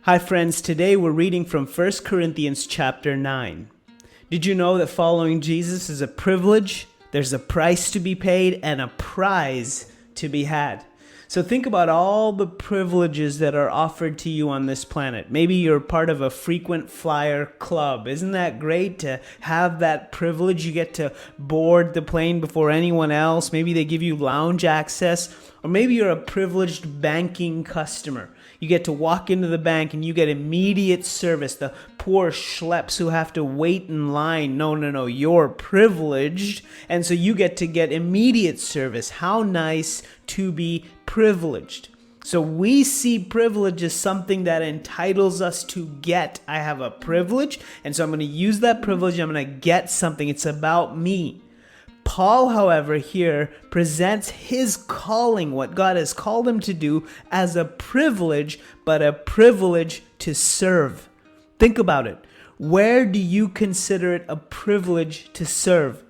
Hi friends, today we're reading from 1 Corinthians chapter 9. Did you know that following Jesus is a privilege? There's a price to be paid and a prize to be had. So think about all the privileges that are offered to you on this planet. Maybe you're part of a frequent flyer club. Isn't that great to have that privilege? You get to board the plane before anyone else. Maybe they give you lounge access. Or maybe you're a privileged banking customer. You get to walk into the bank and you get immediate service. The poor schleps who have to wait in line. No, you're privileged. And so you get immediate service. How nice to be privileged. So we see privilege as something that entitles us to get. I have a privilege, and so I'm going to use that privilege. I'm going to get something. It's about me. Paul, however, here presents his calling, what God has called him to do, as a privilege, but a privilege to serve. Think about it. Where do you consider it a privilege to serve?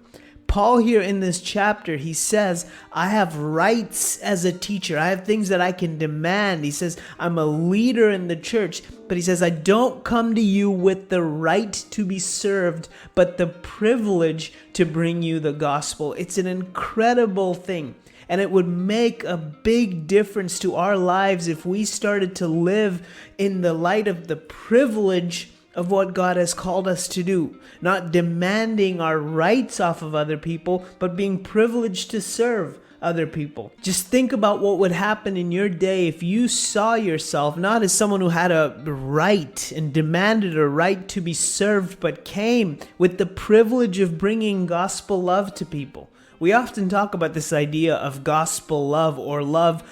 Paul here in this chapter, he says, I have rights as a teacher. I have things that I can demand. He says, I'm a leader in the church. But he says, I don't come to you with the right to be served, but the privilege to bring you the gospel. It's an incredible thing. And it would make a big difference to our lives if we started to live in the light of the privilege of what God has called us to do. Not demanding our rights off of other people, but being privileged to serve other people. Just think about what would happen in your day if you saw yourself not as someone who had a right and demanded a right to be served, but came with the privilege of bringing gospel love to people. We often talk about this idea of gospel love or love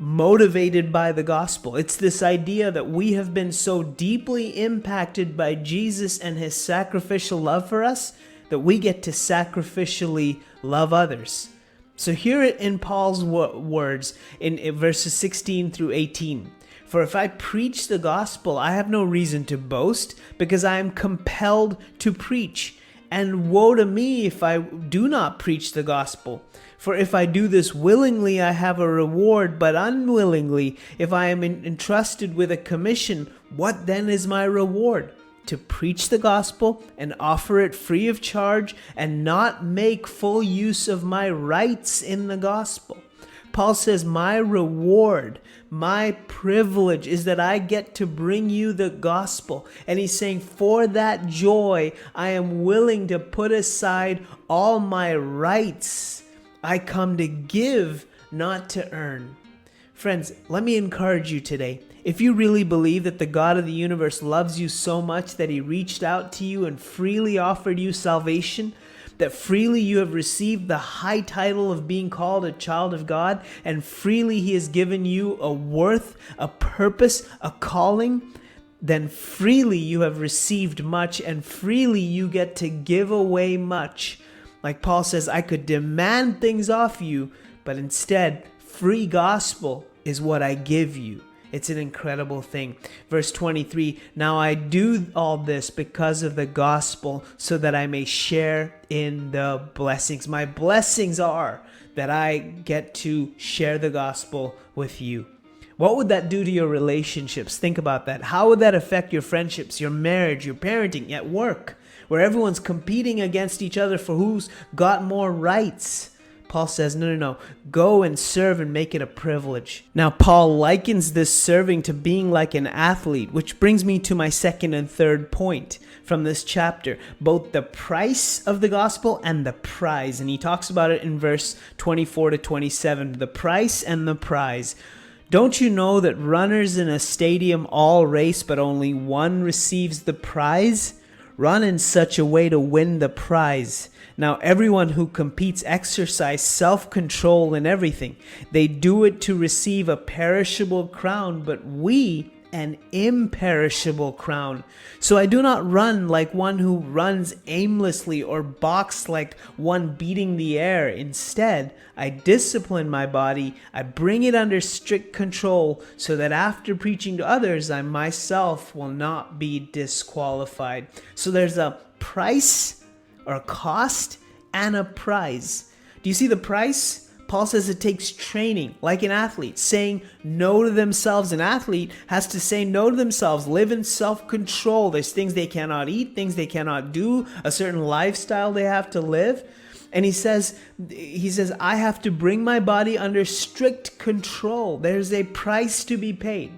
motivated by the gospel. It's this idea that we have been so deeply impacted by Jesus and his sacrificial love for us that we get to sacrificially love others. So hear it in Paul's words in verses 16 through 18. For if I preach the gospel, I have no reason to boast, because I am compelled to preach. And woe to me if I do not preach the gospel. For if I do this willingly, I have a reward, but unwillingly, if I am entrusted with a commission, what then is my reward? To preach the gospel and offer it free of charge and not make full use of my rights in the gospel. Paul says, my reward, my privilege is that I get to bring you the gospel. And he's saying, for that joy, I am willing to put aside all my rights. I come to give, not to earn. Friends, let me encourage you today. If you really believe that the God of the universe loves you so much that he reached out to you and freely offered you salvation, that freely you have received the high title of being called a child of God, and freely he has given you a worth, a purpose, a calling, then freely you have received much, and freely you get to give away much. Like Paul says, I could demand things off you, but instead, free gospel is what I give you. It's an incredible thing. Verse 23, now I do all this because of the gospel, so that I may share in the blessings. My blessings are that I get to share the gospel with you. What would that do to your relationships? Think about that. How would that affect your friendships, your marriage, your parenting, at work, where everyone's competing against each other for who's got more rights? Paul says, no. Go and serve and make it a privilege. Now, Paul likens this serving to being like an athlete, which brings me to my second and third point from this chapter. Both the price of the gospel and the prize. And he talks about it in verse 24 to 27. The price and the prize. Don't you know that runners in a stadium all race, but only one receives the prize? Run in such a way to win the prize. Now, everyone who competes exercise self-control in everything. They do it to receive a perishable crown, but we an imperishable crown. So I do not run like one who runs aimlessly, or box like one beating the air. Instead, I discipline my body. I bring it under strict control, so that after preaching to others, I myself will not be disqualified. So there's a price or a cost and a prize. Do you see the price? Paul says it takes training, like an athlete, saying no to themselves. An athlete has to say no to themselves, live in self-control. There's things they cannot eat, things they cannot do, a certain lifestyle they have to live. And he says, I have to bring my body under strict control. There's a price to be paid.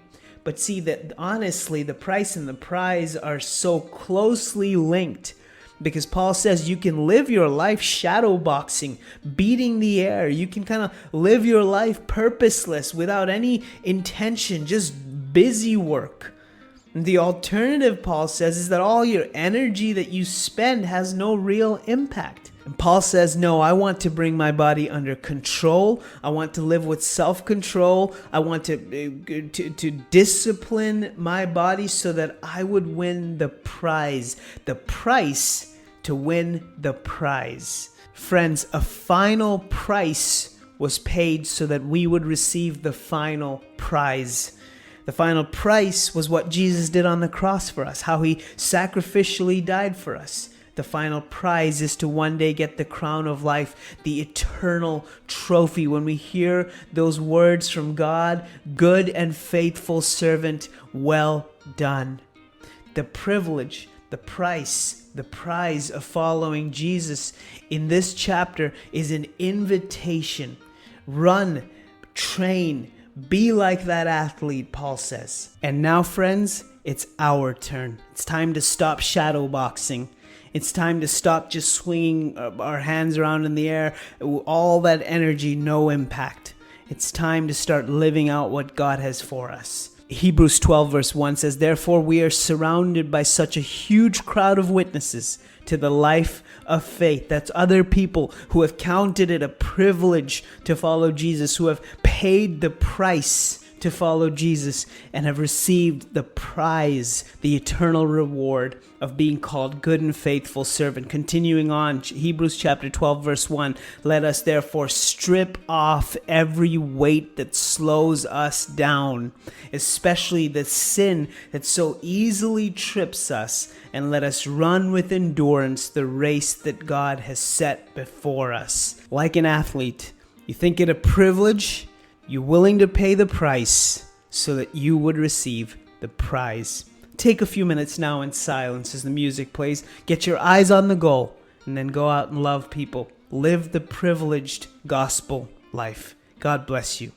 But see that honestly, the price and the prize are so closely linked. Because Paul says you can live your life shadow boxing, beating the air. You can kind of live your life purposeless, without any intention, just busy work. And the alternative, Paul says, is that all your energy that you spend has no real impact. And Paul says, no, I want to bring my body under control. I want to live with self-control. I want to discipline my body so that I would win the prize. The price to win the prize. Friends, a final price was paid so that we would receive the final prize. The final price was what Jesus did on the cross for us, how he sacrificially died for us. The final prize is to one day get the crown of life, the eternal trophy. When we hear those words from God, good and faithful servant, well done. The privilege, the price, the prize of following Jesus in this chapter is an invitation. Run, train, be like that athlete, Paul says. And now, friends, it's our turn. It's time to stop shadow boxing. It's time to stop just swinging our hands around in the air. All that energy, no impact. It's time to start living out what God has for us. Hebrews 12 verse 1 says, therefore we are surrounded by such a huge crowd of witnesses to the life of faith. That's other people who have counted it a privilege to follow Jesus, who have paid the price to follow Jesus and have received the prize, the eternal reward of being called good and faithful servant. Continuing on, Hebrews chapter 12 verse 1, let us therefore strip off every weight that slows us down, especially the sin that so easily trips us, and let us run with endurance the race that God has set before us. Like an athlete, you think it a privilege? You're willing to pay the price so that you would receive the prize. Take a few minutes now in silence as the music plays. Get your eyes on the goal and then go out and love people. Live the privileged gospel life. God bless you.